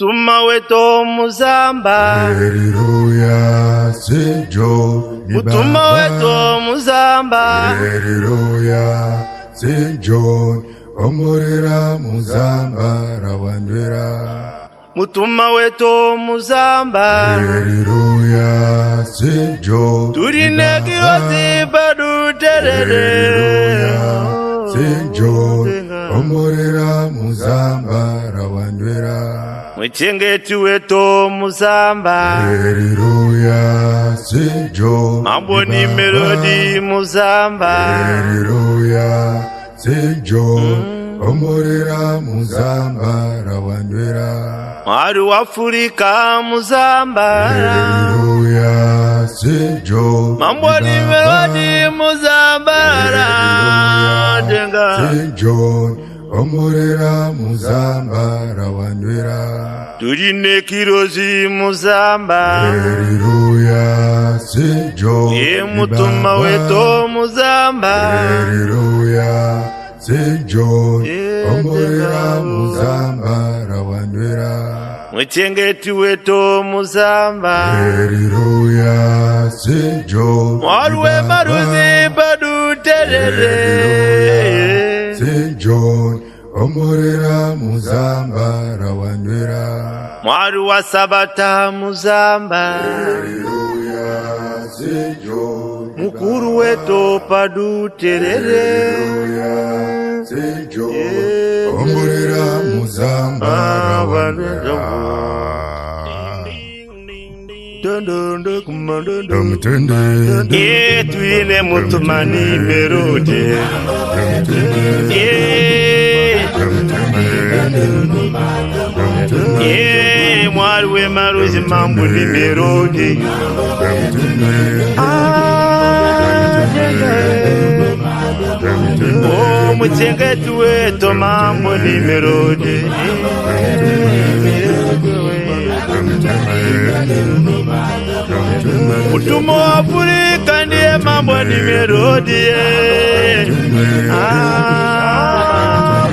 Mutuma wetu muzamba, Haleluya, St. John mutuma wetu muzamba, Haleluya, St. John omorera muzamba rawandwera. Mutuma wetu muzamba, Haleluya, St. John turine kirozi badu terere. St. John omorera muzamba rawandwera. Mwichengeti wetu muzamba, Haleluya, St. John mambo ni melodi muzamba. Haleluya, St. John omorera muzamba rawandwera. Mwari wa Afrika muzamba, Haleluya, St. John mambo ni melodi muzamba. St. John omorera muzamba rawandwera. Turine kirozi muzamba, Haleluya, St. John ye mutuma wetu muzamba. Haleluya, St. John omorera muzamba rawandwera. Mwichengeti wetu muzamba, Haleluya, St. John mwarwe maruzi badu terere. St. John omorera muzamba rawandwera. Mwari wa Sabata muzamba, Haleluya, St. John mukuru wetu padu terere. Haleluya, St. John omorera muzamba rawandwera. Tuine mutumani merode. Mwari we maruzi mambo ni merode. Mwichengeti wetu mambo ni merode. Mutuma wa Afrika ndiye mambo ni melodi.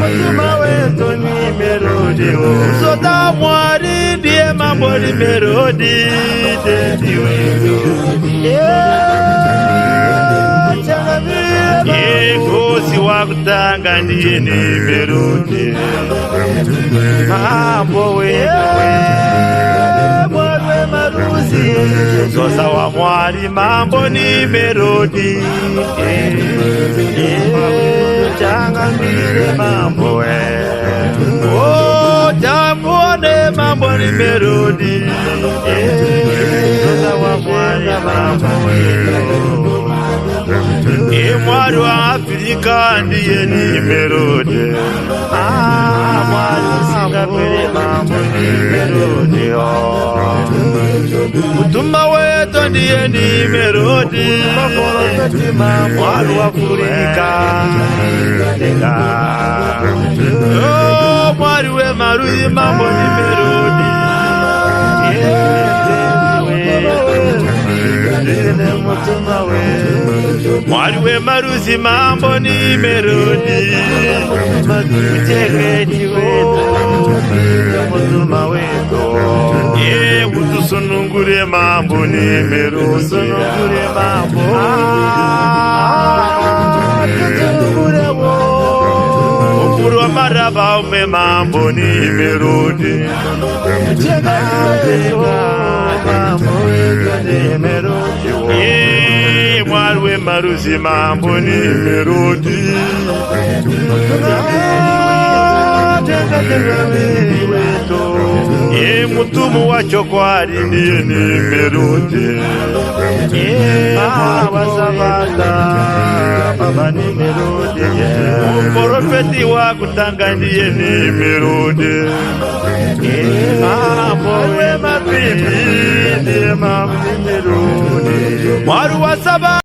Mutuma wetu ni melodi. Sota mwari ndiye mambo ni melodi. Kosi wa kutanga ndiye ni melodi. Mambo wewe maruzi sosa wa mwari mambo ni melodi. Changambire mambo we tambone mambo ni melodi. Sosa wa mwari mambo we mwari wa Afrika ndiye ni melodi. Mwari Singapore mambo ni melodi. Mutuma wetu ndiye ni melodi. Mwari wa Afrika mwari we maruzi mambo ni melodi. Mwari we maruzi mambo ni melodi. Mwichengeti wetu mutuma wetu. Utusunungure mambo ni melodi. Ukuru wa maraba ume mambo ni melodi. Mwari we maruzi mambo ni melodi. Mutumu wa chokwari ndiye ni melodi. Sabata baba ni melodi. Profeti wa kutanga ndiye ni melodi. Mwe mabibi ndiye mambo ni melodi. Mwari wa Sabata